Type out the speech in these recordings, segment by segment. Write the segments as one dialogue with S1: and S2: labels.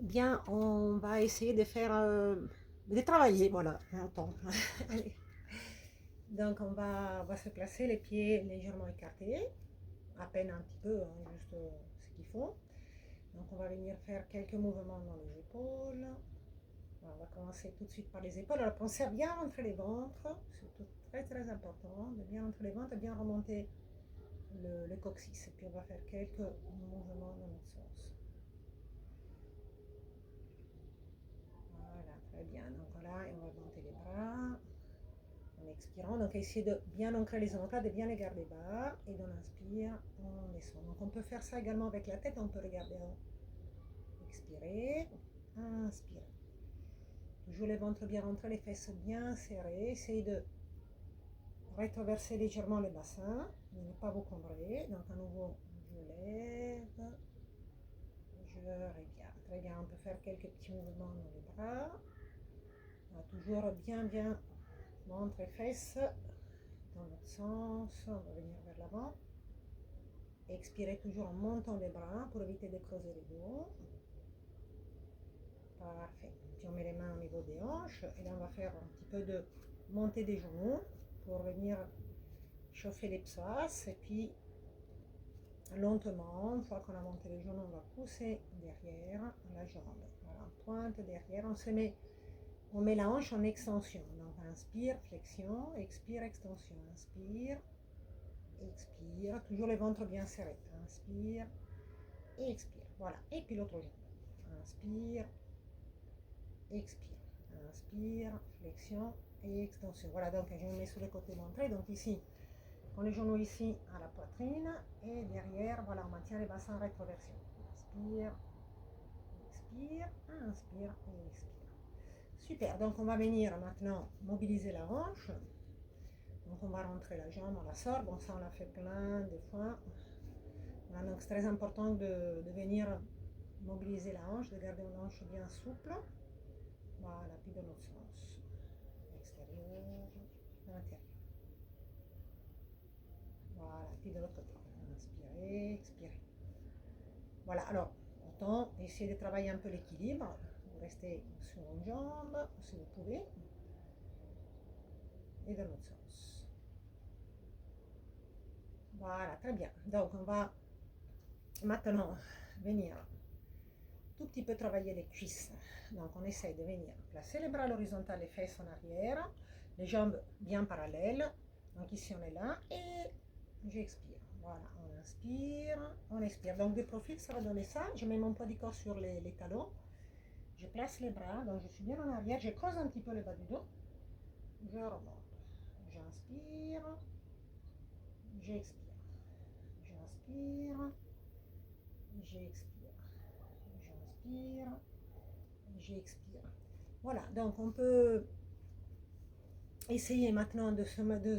S1: Bien, on va essayer de faire, de travailler, voilà. Attends. Allez. Donc, on va se placer les pieds légèrement écartés, à peine un petit peu, hein, juste ce qu'il faut. Donc, on va venir faire quelques mouvements dans les épaules. Voilà, on va commencer tout de suite par les épaules. Alors, pensez à bien rentrer les ventres, c'est très très important, de bien rentrer les ventres et bien remonter le coccyx. Et puis, on va faire quelques mouvements dans l'autre sens. Voilà, très bien. Donc là, on va monter les bras en expirant. Donc essayez de bien ancrer les omoplates, de bien les garder bas. Et dans l'inspire, on descend. Donc on peut faire ça également avec la tête. On peut regarder en expirer, inspirer. Toujours les ventres bien rentrés, les fesses bien serrées. Essayez de rétroverser légèrement le bassin, de ne pas vous combrer. Donc à nouveau, je lève, je regarde. Très bien, on peut faire quelques petits mouvements dans les bras. On va toujours bien ventre et fesses dans l'autre sens. On va venir vers l'avant. Expirez toujours en montant les bras pour éviter de creuser les dos. Parfait. Puis on met les mains au niveau des hanches. Et là, on va faire un petit peu de montée des genoux pour venir chauffer les psoas. Et puis, lentement, une fois qu'on a monté les genoux, on va pousser derrière la jambe. Voilà, pointe derrière. On met la hanche en extension. Donc, inspire, flexion, expire, extension. Inspire, expire. Toujours les ventres bien serrés. Inspire et expire. Voilà. Et puis l'autre jambe. Inspire, expire. Inspire, flexion et extension. Voilà, donc je me mets sur le côté montré. Donc ici, on les genoux ici à la poitrine. Et derrière, voilà, on maintient les bassins en rétroversion. Inspire, expire, inspire et expire. Super, donc on va venir maintenant mobiliser la hanche. Donc on va rentrer la jambe, on la sort. Bon, ça on l'a fait plein de fois. Voilà, donc c'est très important de venir mobiliser la hanche, de garder une hanche bien souple. Voilà, puis de l'autre sens. Extérieur, intérieur. Voilà, puis de l'autre côté. Inspirez, expirez. Voilà, alors, autant essayer de travailler un peu l'équilibre. Vous restez sur une jambe, si vous pouvez. Et de l'autre sens. Voilà, très bien. Donc, on va maintenant venir tout petit peu travailler les cuisses. Donc on essaye de venir placer les bras à l'horizontale, les fesses en arrière, les jambes bien parallèles. Donc ici on est là et j'expire. Voilà, on inspire, on expire. Donc de profil, ça va donner ça. Je mets mon poids du corps sur les talons. Je place les bras, donc je suis bien en arrière. Je creuse un petit peu le bas du dos. Je remonte. J'inspire, j'expire. J'inspire, j'expire. J'inspire, j'expire. Voilà, donc on peut essayer maintenant de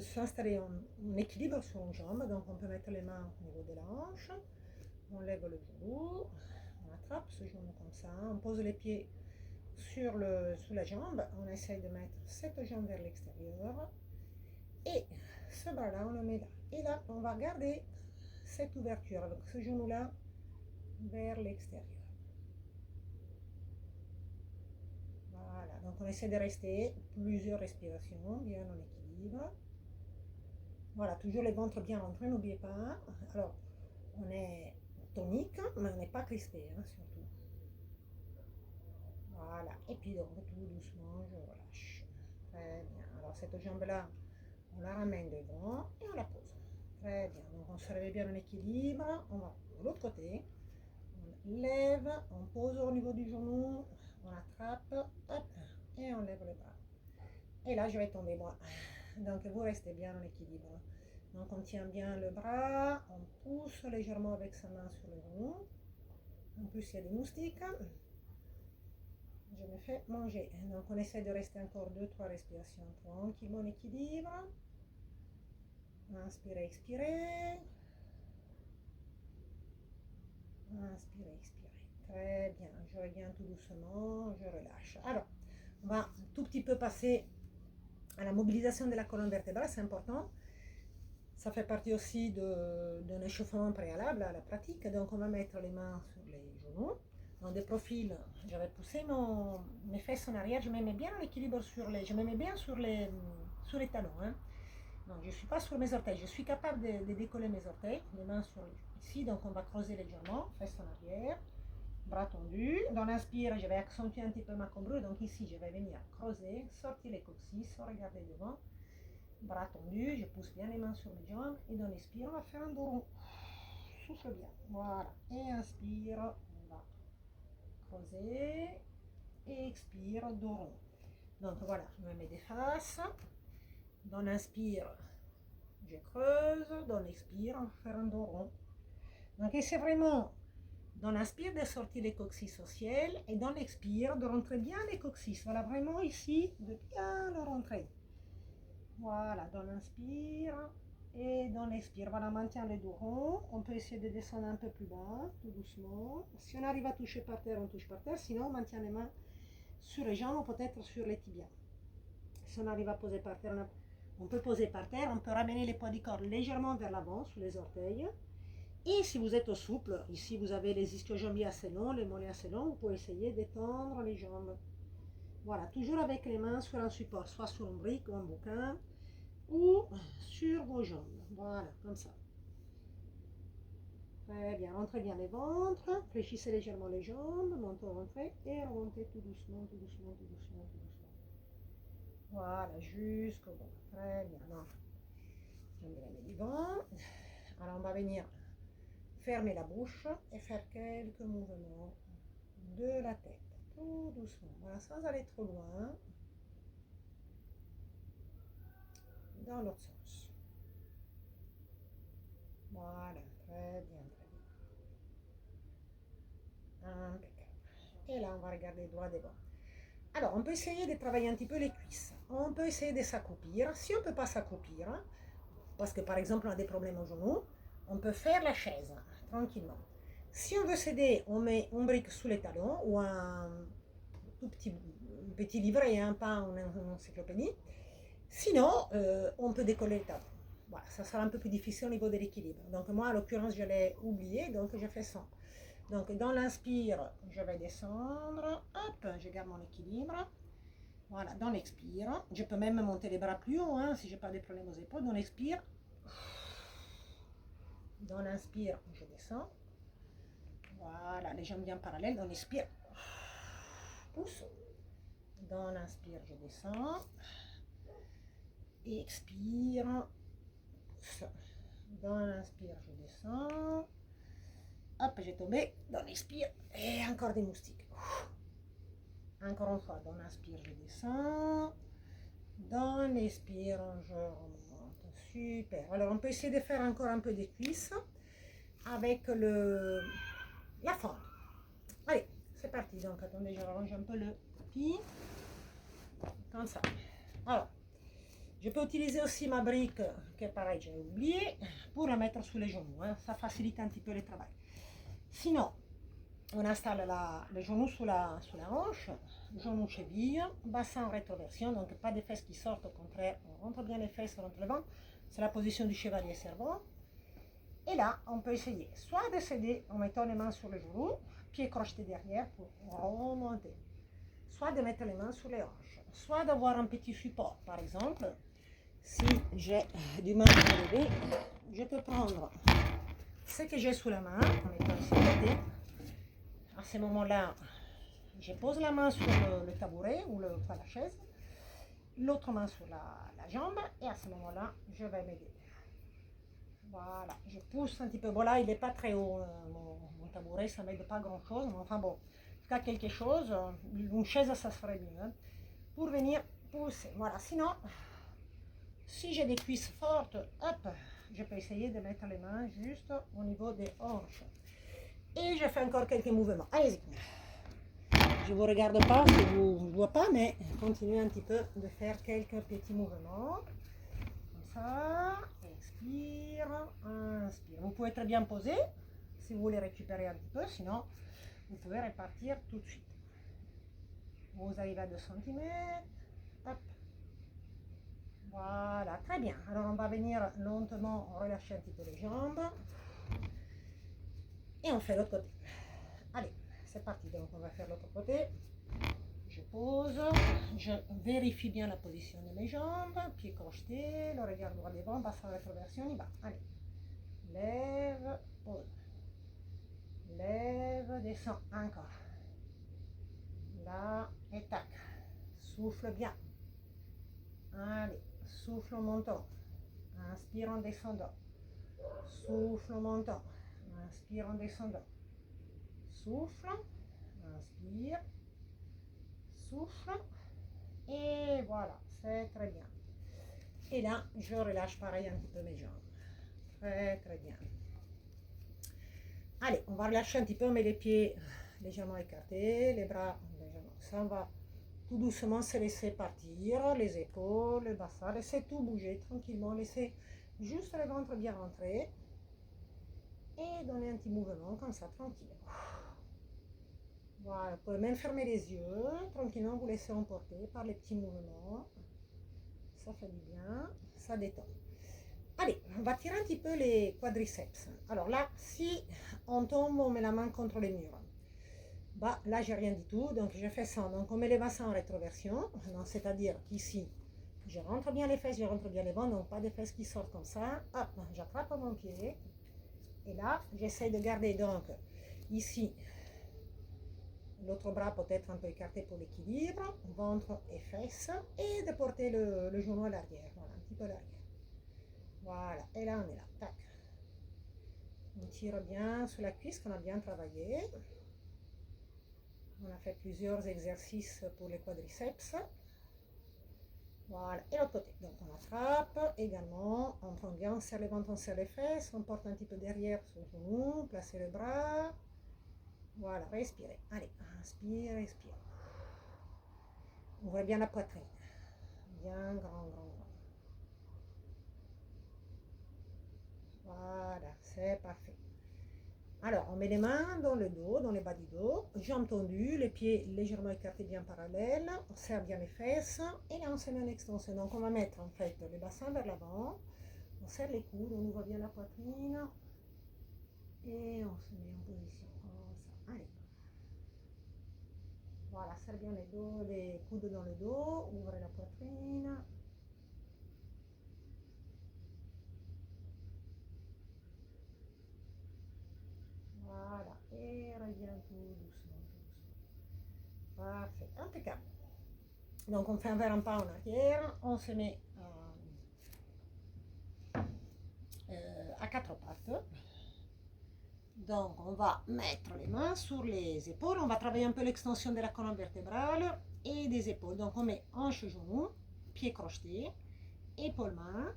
S1: s'installer en équilibre sur une jambe. Donc on peut mettre les mains au niveau de la hanche, on lève le genou, on attrape ce genou comme ça, on pose les pieds sous la jambe, on essaye de mettre cette jambe vers l'extérieur et ce bras-là, on le met là. Et là, on va garder cette ouverture avec ce genou-là vers l'extérieur. Voilà, donc on essaie de rester plusieurs respirations bien en équilibre. Voilà, toujours les ventres bien rentrés, n'oubliez pas. Alors, on est tonique, mais on n'est pas crispé, hein, surtout. Voilà, et puis donc tout doucement, je relâche. Très bien. Alors, cette jambe-là, on la ramène devant et on la pose. Très bien. Donc, on se réveille bien en équilibre. On va de l'autre côté. On lève, on pose au niveau du genou, on attrape, hop, et on lève les bras. Et là, je vais tomber moi. Donc, vous restez bien en équilibre. Donc, on tient bien le bras, on pousse légèrement avec sa main sur le genou. En plus, il y a des moustiques. Je me fais manger. Donc, on essaie de rester encore 2-3 respirations tranquillement en équilibre. Inspirez, expirez. Inspirez, expirez. Très bien. Je reviens tout doucement, je relâche. Alors, on va un tout petit peu passer à la mobilisation de la colonne vertébrale, c'est important. Ça fait partie aussi d'un échauffement préalable à la pratique. Donc, on va mettre les mains sur les genoux. Donc, en deux profils, j'avais poussé mes fesses en arrière, je me mets bien en équilibre je me mets bien sur les talons. Hein. Donc je ne suis pas sur mes orteils, je suis capable de décoller mes orteils, les mains sur ici, donc on va creuser légèrement, fesses en arrière, bras tendus. Dans l'inspire, je vais accentuer un petit peu ma cambrure, donc ici je vais venir creuser, sortir les coccyx, regarder devant, bras tendus, je pousse bien les mains sur mes jambes, et dans l'expire, on va faire un dos rond. Souffle bien, voilà, et inspire, on va creuser, et expire, dos rond. Donc voilà, je me mets des faces, dans l'inspire, je creuse, dans l'expire, on va faire un dos rond. Donc c'est vraiment, dans l'inspire, de sortir les coccyx au ciel, et dans l'expire, de rentrer bien les coccyx. Voilà, vraiment ici, de bien le rentrer. Voilà, dans l'inspire, et dans l'expire, voilà, on maintient les dos ronds. On peut essayer de descendre un peu plus bas, tout doucement. Si on arrive à toucher par terre, on touche par terre. Sinon, on maintient les mains sur les jambes, peut-être sur les tibias. Si on arrive à poser par terre, on peut poser par terre. On peut ramener les poids du corps légèrement vers l'avant, sous les orteils. Et si vous êtes au souple, ici vous avez les ischio-jambiers assez longs, les mollets assez longs, vous pouvez essayer d'étendre les jambes. Voilà, toujours avec les mains sur un support, soit sur un brique ou un bouquin, ou sur vos jambes. Voilà, comme ça. Très bien, rentrez bien les ventres, fléchissez légèrement les jambes, montez, rentrez, et remontez tout doucement, tout doucement, tout doucement, tout doucement. Voilà, jusqu'au bout. Très bien. Donc, je me mets du vent. Alors, on va venir fermer la bouche et faire quelques mouvements de la tête, tout doucement. Voilà, sans aller trop loin. Dans l'autre sens. Voilà, très bien, très bien. Impeccable. Et là, on va regarder droit devant. Alors, on peut essayer de travailler un petit peu les cuisses. On peut essayer de s'accroupir. Si on ne peut pas s'accroupir, parce que par exemple, on a des problèmes au genou, on peut faire la chaise, tranquillement. Si on veut s'aider, on met une brique sous les talons ou un petit livret, hein, pas une encyclopédie. Sinon, on peut décoller les talons. Voilà, ça sera un peu plus difficile au niveau de l'équilibre. Donc moi, en l'occurrence, je l'ai oublié, donc je fais ça. Donc dans l'inspire, je vais descendre, hop, je garde mon équilibre. Voilà, dans l'expire, je peux même monter les bras plus haut, hein, si je n'ai pas de problème aux épaules. Dans l'expire, dans l'inspire, je descends. Voilà, les jambes bien parallèles. Dans l'expire, pousse. Dans l'inspire, je descends. Et expire, pousse. Dans l'inspire, je descends. Hop, j'ai tombé. Dans l'expire, et encore des moustiques. Encore une fois, dans l'inspire, je descends. Dans l'expire, je remonte. Super. Alors, on peut essayer de faire encore un peu des cuisses avec la fente. Allez, c'est parti. Donc, attendez, je range un peu le tapis. Comme ça. Alors, je peux utiliser aussi ma brique, que pareil, j'ai oublié, pour la mettre sous les genoux. Hein. Ça facilite un petit peu le travail. Sinon, on installe le genou sous la hanche, genou cheville, bassin en rétroversion, donc pas de fesses qui sortent, au contraire, on rentre bien les fesses, on rentre le ventre. C'est la position du chevalier servant. Et là, on peut essayer soit de s'aider en mettant les mains sur les genoux, pieds crochetés derrière pour remonter, soit de mettre les mains sur les hanches, soit d'avoir un petit support. Par exemple, si j'ai du mal à me lever, je peux prendre ce que j'ai sous la main, en mettant ici le côté. À ce moment-là, je pose la main sur le tabouret ou pas la chaise, l'autre main sur la jambe, et à ce moment-là, je vais m'aider. Voilà, je pousse un petit peu. Bon, là, il n'est pas très haut, mon tabouret, ça ne m'aide pas grand-chose, mais enfin bon, en tout cas, quelque chose, une chaise, ça se ferait mieux, hein, pour venir pousser. Voilà, sinon, si j'ai des cuisses fortes, hop, je peux essayer de mettre les mains juste au niveau des hanches. Et je fais encore quelques mouvements. Allez-y. Je ne vous regarde pas, je ne vous vois pas, mais continuez un petit peu de faire quelques petits mouvements. Comme ça. Expire, inspire. Vous pouvez très bien poser si vous voulez récupérer un petit peu, sinon vous pouvez repartir tout de suite. Vous arrivez à 2 cm. Hop. Voilà, très bien. Alors on va venir lentement relâcher un petit peu les jambes. Et on fait l'autre côté. Allez, c'est parti. Donc, on va faire l'autre côté. Je pose, je vérifie bien la position de mes jambes, pieds crochetés, le regard droit devant, bassin rétroversion, y va. Allez, lève, pose, lève, descend, encore. Là, et tac, souffle bien. Allez, souffle en montant, inspire en descendant, souffle en montant, inspire en descendant, souffle, inspire, souffle, et voilà, c'est très bien. Et là, je relâche pareil un petit peu mes jambes. Très très bien. Allez, on va relâcher un petit peu, on met les pieds légèrement écartés, les bras légèrement. Ça, on va tout doucement se laisser partir, les épaules, le bassin, laissez tout bouger tranquillement, laissez juste le ventre bien rentrer et donner un petit mouvement comme ça, tranquille. Voilà, vous pouvez même fermer les yeux, tranquillement vous laissez emporter par les petits mouvements. Ça fait du bien, ça détend. Allez, on va tirer un petit peu les quadriceps. Alors là, si on tombe, on met la main contre les murs. Bah, là, j'ai rien du tout, donc je fais ça. Donc, on met les bassins en rétroversion, c'est-à-dire qu'ici, je rentre bien les fesses, je rentre bien les ventres, donc pas de fesses qui sortent comme ça. Hop, j'attrape mon pied. Et là, j'essaie de garder donc ici l'autre bras peut-être un peu écarté pour l'équilibre, ventre et fesses, et de porter le genou à l'arrière, voilà, un petit peu à l'arrière. Voilà, et là on est là, tac. On tire bien sur la cuisse qu'on a bien travaillé. On a fait plusieurs exercices pour les quadriceps. Voilà, et l'autre côté. Donc on attrape également, on prend bien, on serre les ventres, on serre les fesses, on porte un petit peu derrière sur le genou, placez le bras. Voilà, respirez. Allez, inspire, respire. Ouvrez bien la poitrine. Bien grand, grand, grand. Voilà, c'est parfait. Alors, on met les mains dans le dos, dans les bas du dos, jambes tendues, les pieds légèrement écartés bien parallèles, on serre bien les fesses, et là on se met en extension. Donc on va mettre en fait les bassins vers l'avant, on serre les coudes, on ouvre bien la poitrine, et on se met en position comme ça. Allez. Voilà, serre bien les coudes dans le dos, ouvrez la poitrine. Voilà, et reviens tout doucement, tout doucement. Parfait, impeccable. Donc on fait un verre un pas en arrière, on se met à quatre pattes. Donc on va mettre les mains sur les épaules, on va travailler un peu l'extension de la colonne vertébrale et des épaules. Donc on met hanche, genou, pieds crochetés, épaules, mains.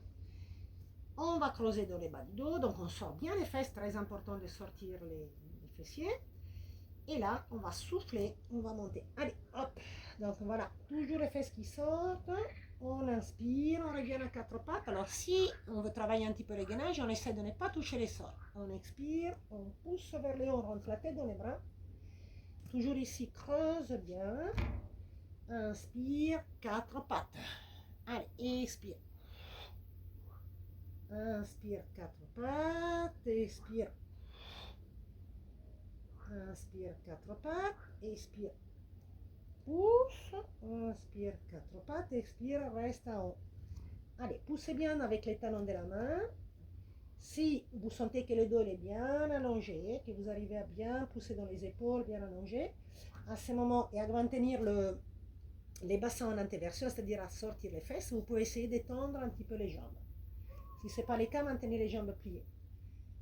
S1: On va creuser dans les bas du dos, donc on sort bien les fesses, très important de sortir les fessiers. Et là, on va souffler, on va monter. Allez, hop. Donc voilà, toujours les fesses qui sortent. On inspire, on revient à quatre pattes. Alors si on veut travailler un petit peu les gainages, on essaie de ne pas toucher les sols. On expire, on pousse vers le haut, on rentre la tête dans les bras. Toujours ici, creuse bien. Inspire, quatre pattes. Allez, expire. Inspire, quatre pattes. Expire. Inspire, quatre pattes. Expire. Pousse, inspire, quatre pattes, expire, reste en haut. Allez, poussez bien avec les talons de la main. Si vous sentez que le dos est bien allongé, que vous arrivez à bien pousser dans les épaules, bien allongé, à ce moment, et à maintenir les bassins en antéversion, c'est-à-dire à sortir les fesses, vous pouvez essayer d'étendre un petit peu les jambes. Si ce n'est pas le cas, maintenez les jambes pliées.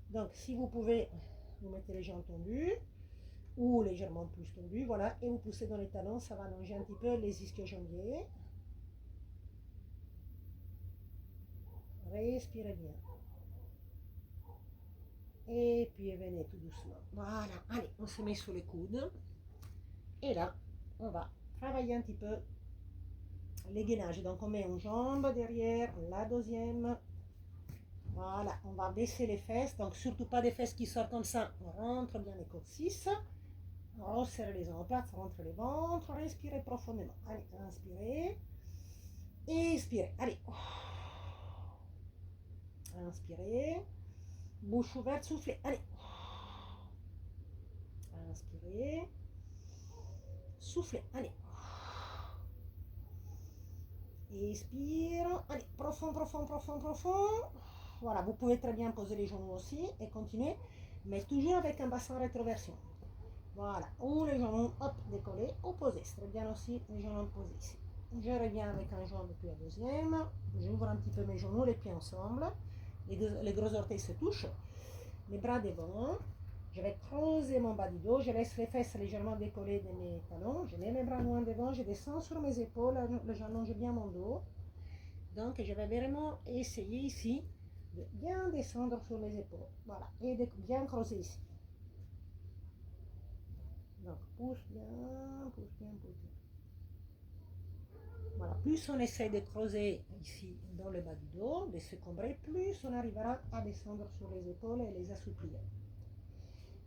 S1: Donc, si vous pouvez, vous mettez les jambes tendues, ou légèrement plus tendu, voilà, et vous poussez dans les talons, ça va allonger un petit peu les ischio-jambiers. Respirez bien. Et puis venez tout doucement. Voilà, allez, on se met sur les coudes. Et là, on va travailler un petit peu les gainages. Donc on met une jambe derrière, la deuxième. Voilà, on va baisser les fesses, donc surtout pas des fesses qui sortent comme ça. On rentre bien les coccyx. Resserrez les omoplates, rentre les ventres, respirez profondément. Allez, inspirez. Expirez. Allez. Inspirez. Bouche ouverte, soufflez. Allez. Inspirez. soufflez, allez. Expire, allez, profond, profond, profond, profond. Voilà, vous pouvez très bien poser les genoux aussi et continuer, mais toujours avec un bassin rétroversion. Voilà, ou les genoux, hop, décollés, ou posés. C'est très bien aussi les genoux posés ici. Je reviens avec un jambe puis la deuxième. J'ouvre un petit peu mes genoux, les pieds ensemble. Les gros orteils se touchent. Les bras devant. Je vais creuser mon bas du dos. Je laisse les fesses légèrement décollées de mes talons. Je mets mes bras loin devant. Je descends sur mes épaules. J'allonge bien mon dos. Donc, je vais vraiment essayer ici de bien descendre sur les épaules. Voilà. Et de bien creuser ici. Donc, pousse bien, pousse bien, pousse bien. Voilà, plus on essaie de creuser ici dans le bas du dos, de se combrer, plus on arrivera à descendre sur les épaules et les assouplir.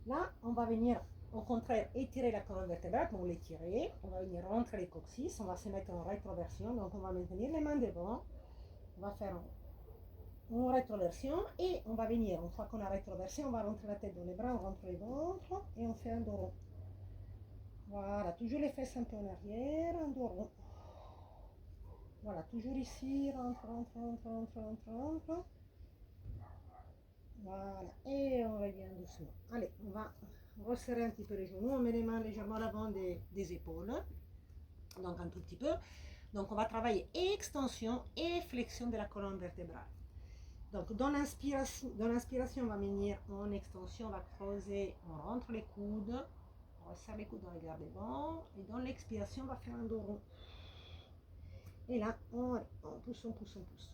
S1: Là, on va venir au contraire étirer la colonne vertébrale pour l'étirer. On va venir rentrer les coccyx, on va se mettre en rétroversion. Donc on va maintenir les mains devant. On va faire une rétroversion et on va venir, une fois qu'on a rétroversion, on va rentrer la tête dans les bras, on rentre les ventres et on fait un dos rond. Voilà, toujours les fesses un peu en arrière, un dos rond. Voilà, toujours ici, rentre, rentre, rentre, rentre, rentre, rentre. Voilà, et on revient doucement. Allez, on va resserrer un petit peu les genoux, on met les mains légèrement à l'avant des épaules, donc un tout petit peu. Donc on va travailler extension et flexion de la colonne vertébrale. Donc dans l'inspiration, on va venir en extension, on va creuser, on rentre les coudes, on resserre les coudes dans les gardes devant, et dans l'expiration, on va faire un dos rond. Et là, on pousse, on pousse, on pousse.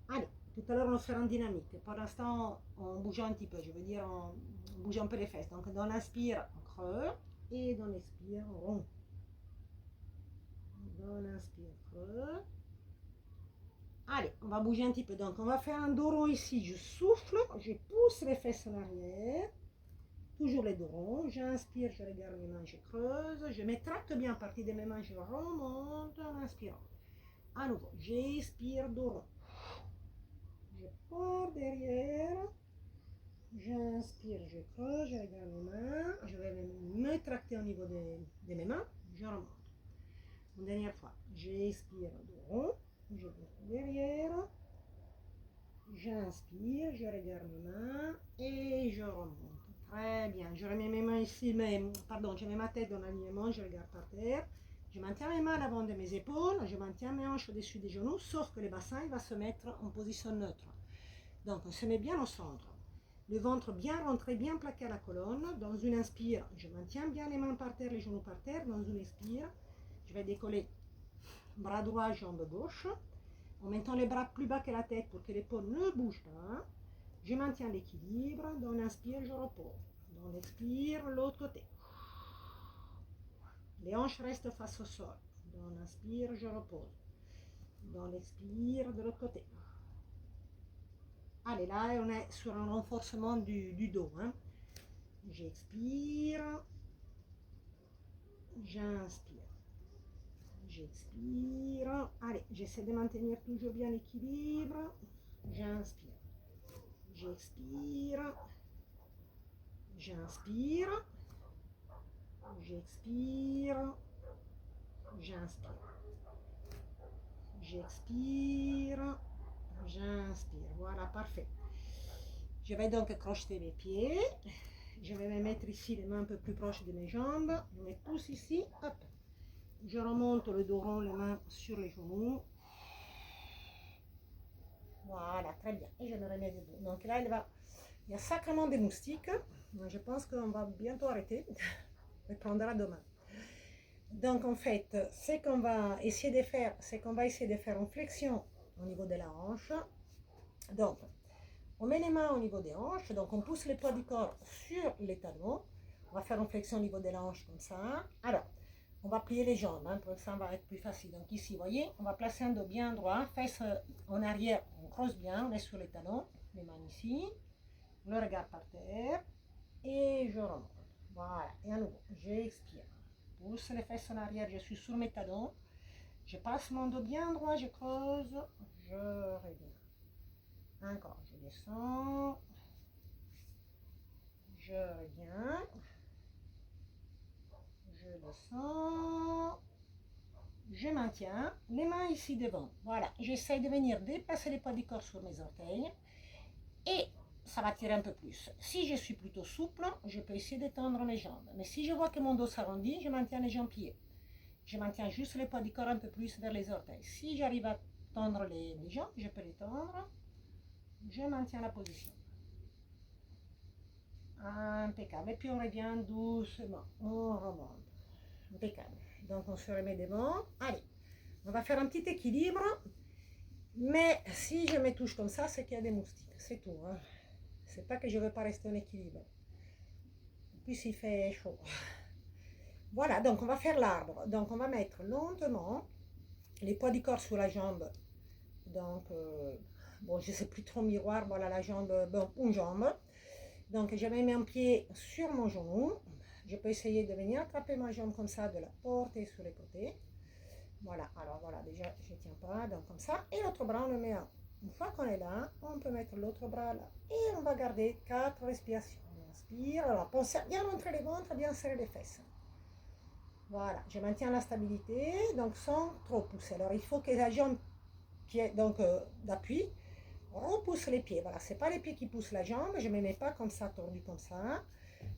S1: Allez, tout à l'heure on va faire en dynamique. Pour l'instant, on bouge un petit peu, je veux dire, on bouge un peu les fesses. Donc dans l'inspire, on creuse, et dans l'expire, on rond. Dans l'inspire, creuse. Allez, on va bouger un petit peu. Donc on va faire un dos rond ici. Je souffle, je pousse les fesses en arrière. Toujours les dos ronds. J'inspire, je regarde mes mains, je creuse. Je me tracte bien à partir de mes mains, je remonte en inspirant. À nouveau, j'expire, dos rond. Je pars derrière, j'inspire, je creuse, je regarde mes mains, je vais me tracter au niveau de mes mains, je remonte. Une dernière fois, j'expire, dos rond, je vais derrière, j'inspire, je regarde mes mains et je remonte. Très bien, je remets mes mains ici, je mets ma tête dans l'alignement, je regarde par terre. Je maintiens mes mains à l'avant de mes épaules, je maintiens mes hanches au-dessus des genoux, sauf que le bassin il va se mettre en position neutre. Donc on se met bien au centre. Le ventre bien rentré, bien plaqué à la colonne. Dans une inspire, je maintiens bien les mains par terre, les genoux par terre. Dans une expire, je vais décoller bras droit, jambe gauche. En mettant les bras plus bas que la tête pour que l'épaule ne bouge pas. Je maintiens l'équilibre. Dans l'inspire, je repose. Dans l'expire, l'autre côté. Les hanches restent face au sol. Dans l'inspire, je repose. Dans l'expire, de l'autre côté. Allez, là, on est sur un renforcement du dos. Hein. J'expire. J'inspire. J'expire. Allez, j'essaie de maintenir toujours bien l'équilibre. J'inspire. J'expire. J'inspire. J'expire. J'inspire. J'expire. J'inspire. Voilà, parfait. Je vais donc crocheter mes pieds. Je vais me mettre ici les mains un peu plus proches de mes jambes. Je me pousse ici. Hop. Je remonte le dos rond, les mains sur les genoux. Voilà, très bien. Et je me remets debout. Donc là, il y a sacrément des moustiques. Je pense qu'on va bientôt arrêter. On prendra demain. Donc en fait, ce qu'on va essayer de faire, c'est qu'on va essayer de faire une flexion au niveau de la hanche. Donc, on met les mains au niveau des hanches. Donc on pousse les poids du corps sur les talons. On va faire une flexion au niveau de la hanche comme ça. Alors, on va plier les jambes, hein, pour que ça va être plus facile. Donc ici, vous voyez, on va placer un dos bien droit, fesses en arrière, on creuse bien, on est sur les talons, les mains ici, le regard par terre, et je remonte. Voilà, et à nouveau, j'expire. Pousse les fesses en arrière, je suis sur mes talons, je passe mon dos bien droit, je creuse, je reviens. Encore, je descends, je reviens. Je je descends, je maintiens, les mains ici devant. Voilà, j'essaie de venir déplacer les poids du corps sur mes orteils et ça va tirer un peu plus. Si je suis plutôt souple, je peux essayer de tendre mes jambes. Mais si je vois que mon dos s'arrondit, je maintiens les jambes pliées. Je maintiens juste les poids du corps un peu plus vers les orteils. Si j'arrive à tendre les jambes, je peux les tendre. Je maintiens la position. Impeccable. Et puis on revient doucement. On remonte. Impeccable. Donc on se remet devant. Allez, on va faire un petit équilibre. Mais si je me touche comme ça, c'est qu'il y a des moustiques. C'est tout. Hein. C'est pas que je ne veux pas rester en équilibre. Puis il fait chaud. Voilà, donc on va faire l'arbre. Donc on va mettre lentement les poids du corps sur la jambe. Donc, bon, je ne sais plus trop miroir. Voilà la jambe, bon, une jambe. Donc je mets mon pied sur mon genou. Je peux essayer de venir attraper ma jambe comme ça, de la porter sur les côtés. Voilà, alors voilà, déjà je ne tiens pas, donc comme ça. Et l'autre bras, on le met là. Une fois qu'on est là, on peut mettre l'autre bras là. Et on va garder 4 respirations. On inspire, alors pensez à bien montrer les ventres, bien serrer les fesses. Voilà, je maintiens la stabilité, donc sans trop pousser. Alors il faut que la jambe donc d'appui, on pousse les pieds. Voilà, c'est pas les pieds qui poussent la jambe, je ne me mets pas comme ça, tordu comme ça.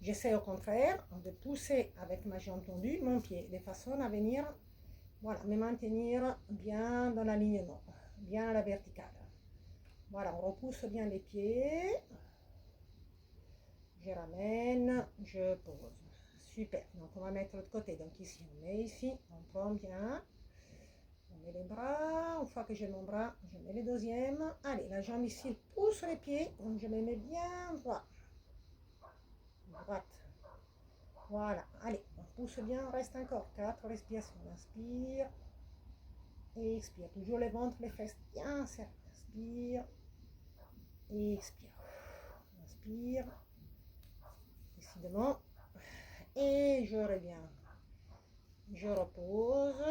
S1: J'essaie au contraire de pousser avec ma jambe tendue mon pied, de façon à venir, voilà, me maintenir bien dans l'alignement, bien à la verticale. Voilà, on repousse bien les pieds. Je ramène, je pose. Super, donc on va mettre l'autre côté. Donc ici, on met ici, on prend bien. On met les bras, une fois que j'ai mon bras, je mets le deuxième. Allez, la jambe ici pousse les pieds, donc je me mets bien droit. Droite. Voilà, allez, on pousse bien, on reste encore 4 respirations. Inspire et expire. Toujours les ventres, les fesses bien serrées. Inspire et expire. Inspire. Décidément. Et je reviens. Je repose.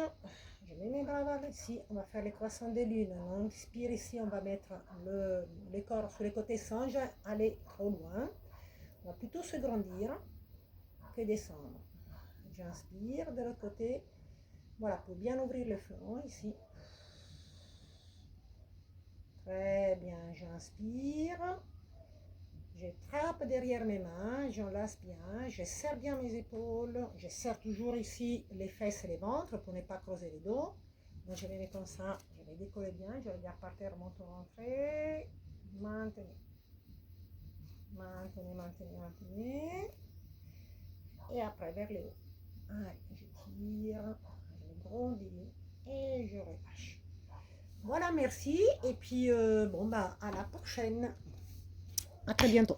S1: Je mets mes bras vers ici. On va faire les croissants de lune. On inspire ici. On va mettre le corps sur les côtés sans aller trop loin. On va plutôt se grandir que descendre. J'inspire de l'autre côté. Voilà, pour bien ouvrir le flanc ici. Très bien. J'inspire. Je trappe derrière mes mains, j'enlace bien, je serre bien mes épaules, je serre toujours ici les fesses et les ventres pour ne pas creuser les dos. Donc je les mets comme ça, je les décolle bien, je regarde par terre, monte, rentrer, maintenez, maintenez, maintenez, maintenez. Et après vers le haut. Allez, je tire, je grandis et je relâche. Voilà, merci. Et puis, bon, bah, à la prochaine. À très bientôt.